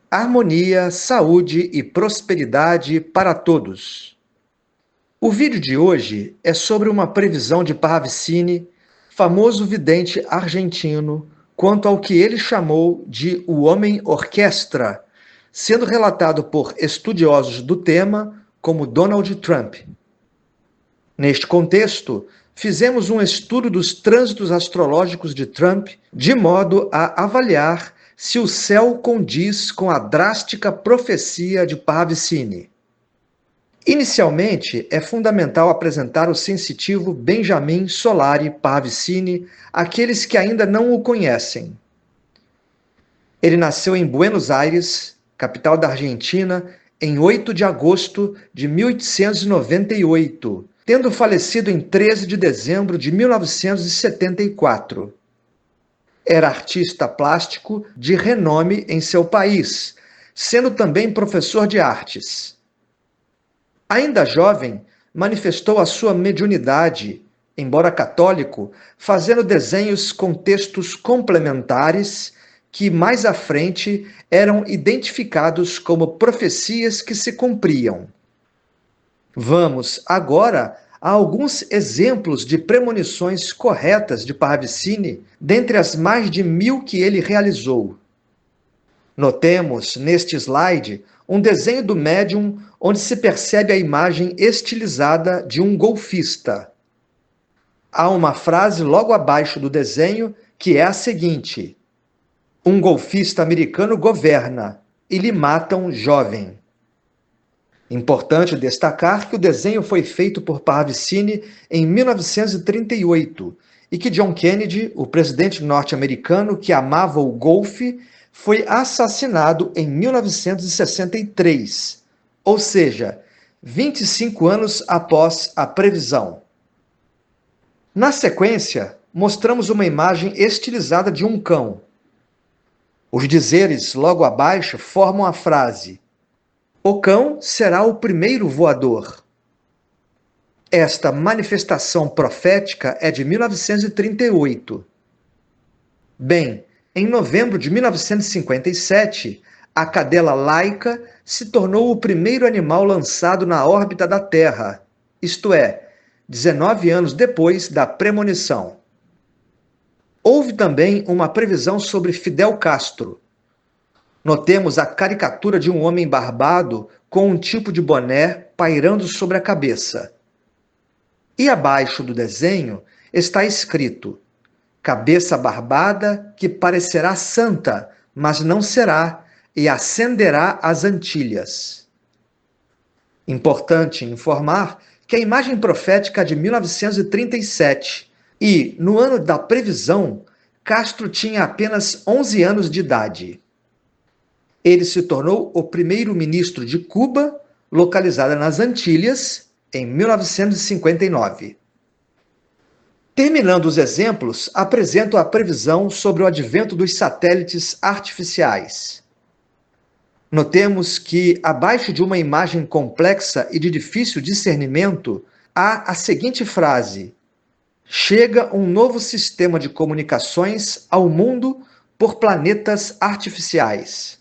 Harmonia, saúde e prosperidade para todos. O vídeo de hoje é sobre uma previsão de Parravicini, famoso vidente argentino, quanto ao que ele chamou de o homem orquestra, sendo relatado por estudiosos do tema como Donald Trump. Neste contexto, fizemos um estudo dos trânsitos astrológicos de Trump, de modo a avaliar se o céu condiz com a drástica profecia de Parravicini. Inicialmente, é fundamental apresentar o sensitivo Benjamin Solari Parravicini àqueles que ainda não o conhecem. Ele nasceu em Buenos Aires, capital da Argentina, em 8 de agosto de 1898, tendo falecido em 13 de dezembro de 1974. Era artista plástico de renome em seu país, sendo também professor de artes. Ainda jovem, manifestou a sua mediunidade, embora católico, fazendo desenhos com textos complementares que mais à frente eram identificados como profecias que se cumpriam. Vamos agora a alguns exemplos de premonições corretas de Parravicini, dentre as mais de 1000 que ele realizou. Notemos, neste slide, um desenho do médium onde se percebe a imagem estilizada de um golfista. Há uma frase logo abaixo do desenho que é a seguinte: um golfista americano governa e lhe matam jovem. Importante destacar que o desenho foi feito por Parravicini em 1938 e que John Kennedy, o presidente norte-americano que amava o golfe, foi assassinado em 1963, ou seja, 25 anos após a previsão. Na sequência, mostramos uma imagem estilizada de um cão. Os dizeres logo abaixo formam a frase: o cão será o primeiro voador. Esta manifestação profética é de 1938. Bem, em novembro de 1957, a cadela Laika se tornou o primeiro animal lançado na órbita da Terra, isto é, 19 anos depois da premonição. Houve também uma previsão sobre Fidel Castro. Notemos a caricatura de um homem barbado com um tipo de boné pairando sobre a cabeça. E abaixo do desenho está escrito: cabeça barbada que parecerá santa, mas não será, e ascenderá às Antilhas. Importante informar que a imagem profética é de 1937 e, no ano da previsão, Castro tinha apenas 11 anos de idade. Ele se tornou o primeiro-ministro de Cuba, localizada nas Antilhas, em 1959. Terminando os exemplos, apresento a previsão sobre o advento dos satélites artificiais. Notemos que, abaixo de uma imagem complexa e de difícil discernimento, há a seguinte frase: chega um novo sistema de comunicações ao mundo por planetas artificiais.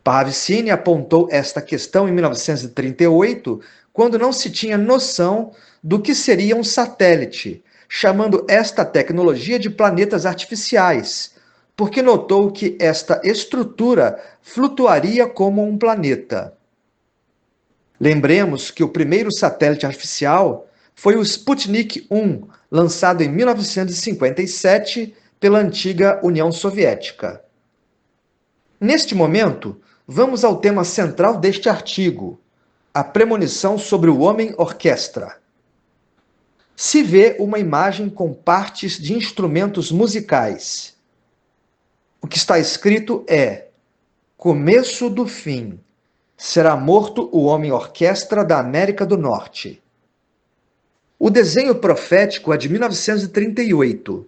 Parravicini apontou esta questão em 1938, quando não se tinha noção do que seria um satélite, chamando esta tecnologia de planetas artificiais, porque notou que esta estrutura flutuaria como um planeta. Lembremos que o primeiro satélite artificial foi o Sputnik 1, lançado em 1957 pela antiga União Soviética. Neste momento, vamos ao tema central deste artigo, a premonição sobre o homem orquestra. Se vê uma imagem com partes de instrumentos musicais. O que está escrito é: começo do fim. Será morto o homem orquestra da América do Norte. O desenho profético é de 1938.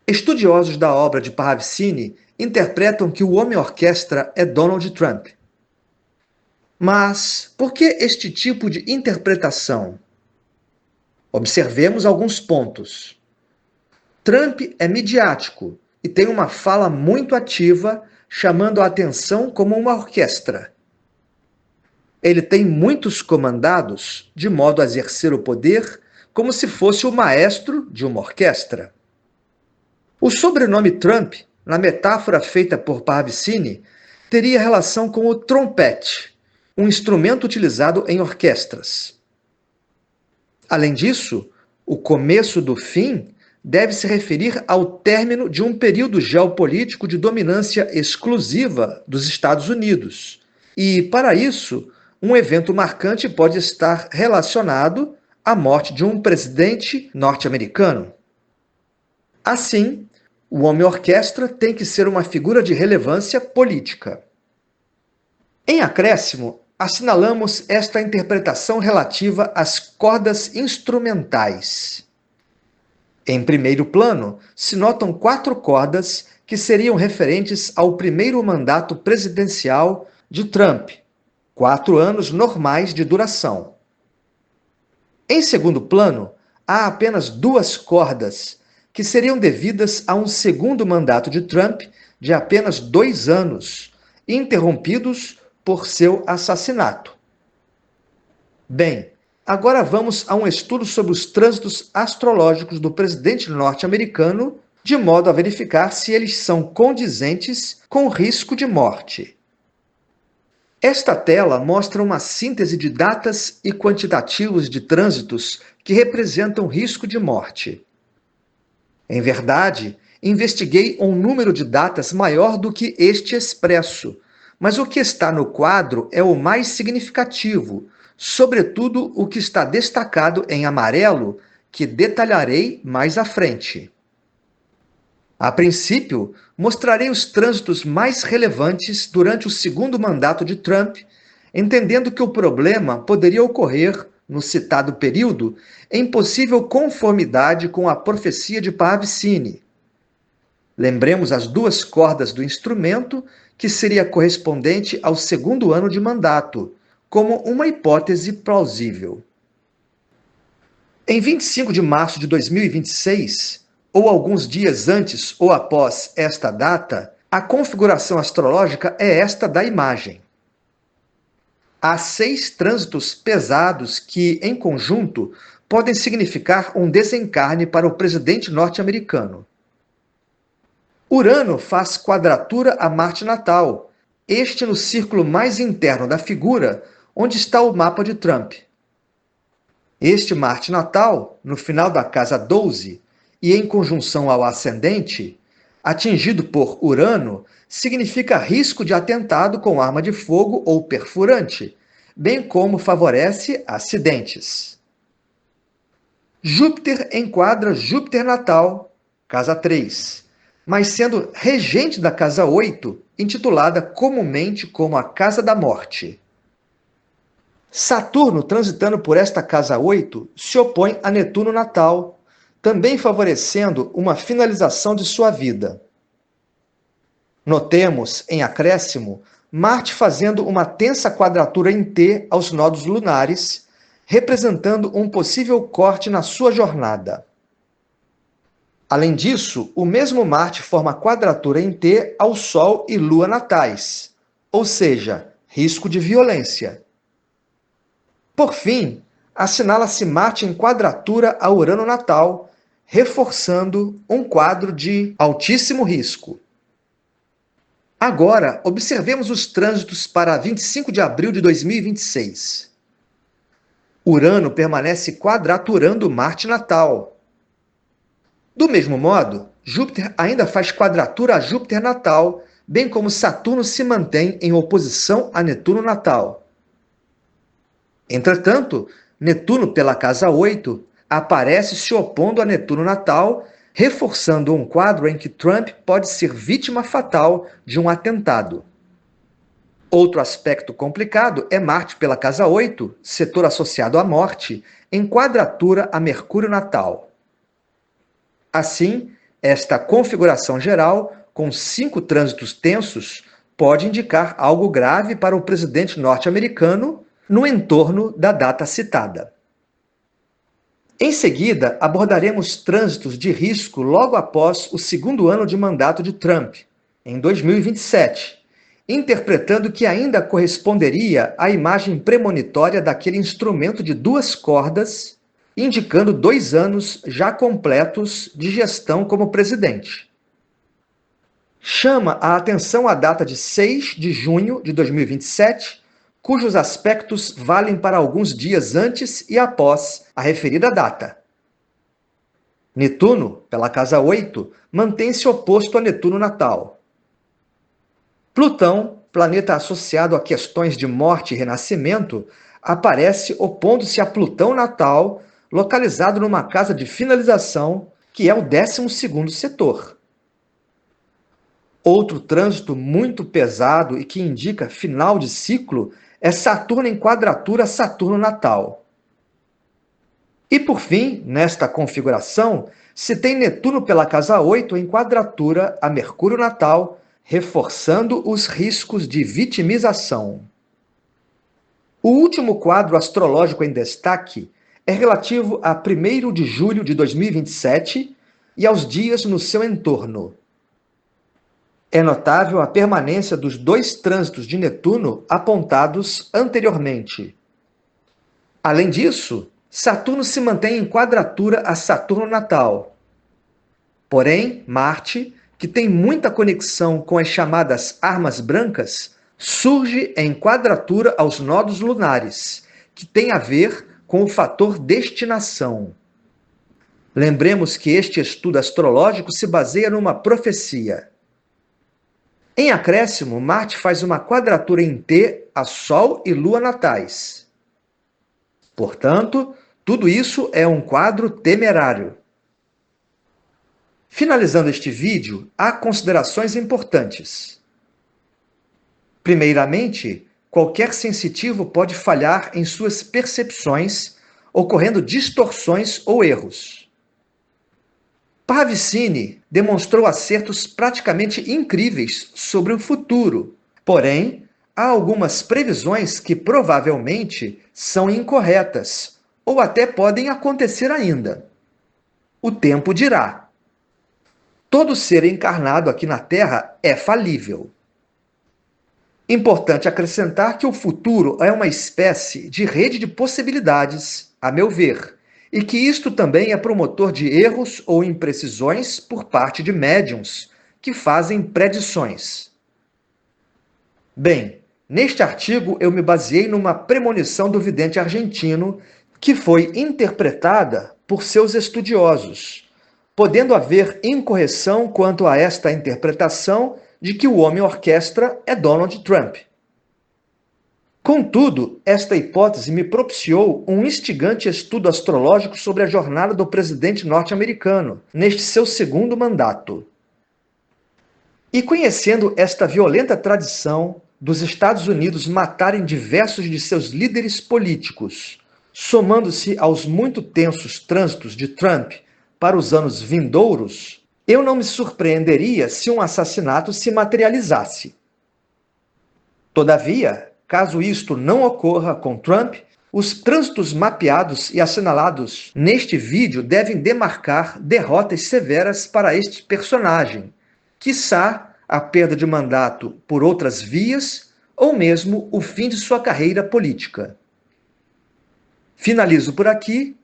Estudiosos da obra de Parravicini interpretam que o homem orquestra é Donald Trump. Mas por que este tipo de interpretação? Observemos alguns pontos. Trump é midiático e tem uma fala muito ativa, chamando a atenção como uma orquestra. Ele tem muitos comandados, de modo a exercer o poder como se fosse o maestro de uma orquestra. O sobrenome Trump, na metáfora feita por Parvicini, teria relação com o trompete, um instrumento utilizado em orquestras. Além disso, o começo do fim deve se referir ao término de um período geopolítico de dominância exclusiva dos Estados Unidos. E, para isso, um evento marcante pode estar relacionado à morte de um presidente norte-americano. Assim, o homem-orquestra tem que ser uma figura de relevância política. Em acréscimo, assinalamos esta interpretação relativa às cordas instrumentais. Em primeiro plano, se notam 4 cordas que seriam referentes ao primeiro mandato presidencial de Trump, 4 anos normais de duração. Em segundo plano, há apenas 2 cordas que seriam devidas a um segundo mandato de Trump de apenas 2 anos, interrompidos por seu assassinato. Bem, agora vamos a um estudo sobre os trânsitos astrológicos do presidente norte-americano, de modo a verificar se eles são condizentes com o risco de morte. Esta tela mostra uma síntese de datas e quantitativos de trânsitos que representam risco de morte. Em verdade, investiguei um número de datas maior do que este expresso, mas o que está no quadro é o mais significativo, sobretudo o que está destacado em amarelo, que detalharei mais à frente. A princípio, mostrarei os trânsitos mais relevantes durante o segundo mandato de Trump, entendendo que o problema poderia ocorrer, no citado período, em possível conformidade com a profecia de Parvicini. Lembremos as 2 cordas do instrumento, que seria correspondente ao segundo ano de mandato, como uma hipótese plausível. Em 25 de março de 2026, ou alguns dias antes ou após esta data, a configuração astrológica é esta da imagem. Há 6 trânsitos pesados que, em conjunto, podem significar um desencarne para o presidente norte-americano. Urano faz quadratura a Marte natal, este no círculo mais interno da figura, onde está o mapa de Trump. Este Marte natal, no final da casa 12, e em conjunção ao ascendente, atingido por Urano, significa risco de atentado com arma de fogo ou perfurante, bem como favorece acidentes. Júpiter enquadra Júpiter natal, casa 3, mas sendo regente da casa 8, intitulada comumente como a casa da morte. Saturno, transitando por esta casa 8, se opõe a Netuno natal, também favorecendo uma finalização de sua vida. Notemos, em acréscimo, Marte fazendo uma tensa quadratura em T aos nodos lunares, representando um possível corte na sua jornada. Além disso, o mesmo Marte forma quadratura em T ao Sol e Lua natais, ou seja, risco de violência. Por fim, assinala-se Marte em quadratura a Urano natal, reforçando um quadro de altíssimo risco. Agora, observemos os trânsitos para 25 de abril de 2026. Urano permanece quadraturando Marte natal. Do mesmo modo, Júpiter ainda faz quadratura a Júpiter natal, bem como Saturno se mantém em oposição a Netuno natal. Entretanto, Netuno, pela casa 8, aparece se opondo a Netuno natal, reforçando um quadro em que Trump pode ser vítima fatal de um atentado. Outro aspecto complicado é Marte pela casa 8, setor associado à morte, em quadratura a Mercúrio natal. Assim, esta configuração geral, com 5 trânsitos tensos, pode indicar algo grave para o presidente norte-americano no entorno da data citada. Em seguida, abordaremos trânsitos de risco logo após o segundo ano de mandato de Trump, em 2027, interpretando que ainda corresponderia à imagem premonitória daquele instrumento de 2 cordas, indicando 2 anos já completos de gestão como presidente. Chama a atenção a data de 6 de junho de 2027, cujos aspectos valem para alguns dias antes e após a referida data. Netuno, pela casa 8, mantém-se oposto a Netuno natal. Plutão, planeta associado a questões de morte e renascimento, aparece opondo-se a Plutão natal, localizado numa casa de finalização, que é o 12º setor. Outro trânsito muito pesado e que indica final de ciclo é Saturno em quadratura a Saturno natal. E por fim, nesta configuração, se tem Netuno pela casa 8 em quadratura a Mercúrio natal, reforçando os riscos de vitimização. O último quadro astrológico em destaque é relativo a 1º de julho de 2027 e aos dias no seu entorno. É notável a permanência dos 2 trânsitos de Netuno apontados anteriormente. Além disso, Saturno se mantém em quadratura a Saturno natal. Porém, Marte, que tem muita conexão com as chamadas armas brancas, surge em quadratura aos nodos lunares, que tem a ver com o fator destinação. Lembremos que este estudo astrológico se baseia numa profecia. Em acréscimo, Marte faz uma quadratura em T a Sol e Lua natais. Portanto, tudo isso é um quadro temerário. Finalizando este vídeo, há considerações importantes. Primeiramente, qualquer sensitivo pode falhar em suas percepções, ocorrendo distorções ou erros. Parravicini demonstrou acertos praticamente incríveis sobre o futuro, porém, há algumas previsões que provavelmente são incorretas, ou até podem acontecer ainda. O tempo dirá. Todo ser encarnado aqui na Terra é falível. Importante acrescentar que o futuro é uma espécie de rede de possibilidades, a meu ver, e que isto também é promotor de erros ou imprecisões por parte de médiuns, que fazem predições. Bem, neste artigo eu me baseei numa premonição do vidente argentino, que foi interpretada por seus estudiosos, podendo haver incorreção quanto a esta interpretação de que o homem-orquestra é Donald Trump. Contudo, esta hipótese me propiciou um instigante estudo astrológico sobre a jornada do presidente norte-americano, neste seu 2º mandato. E conhecendo esta violenta tradição dos Estados Unidos matarem diversos de seus líderes políticos, somando-se aos muito tensos trânsitos de Trump para os anos vindouros, eu não me surpreenderia se um assassinato se materializasse. Todavia, caso isto não ocorra com Trump, os trânsitos mapeados e assinalados neste vídeo devem demarcar derrotas severas para este personagem, quiçá a perda de mandato por outras vias ou mesmo o fim de sua carreira política. Finalizo por aqui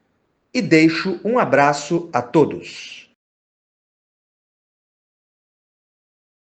e deixo um abraço a todos.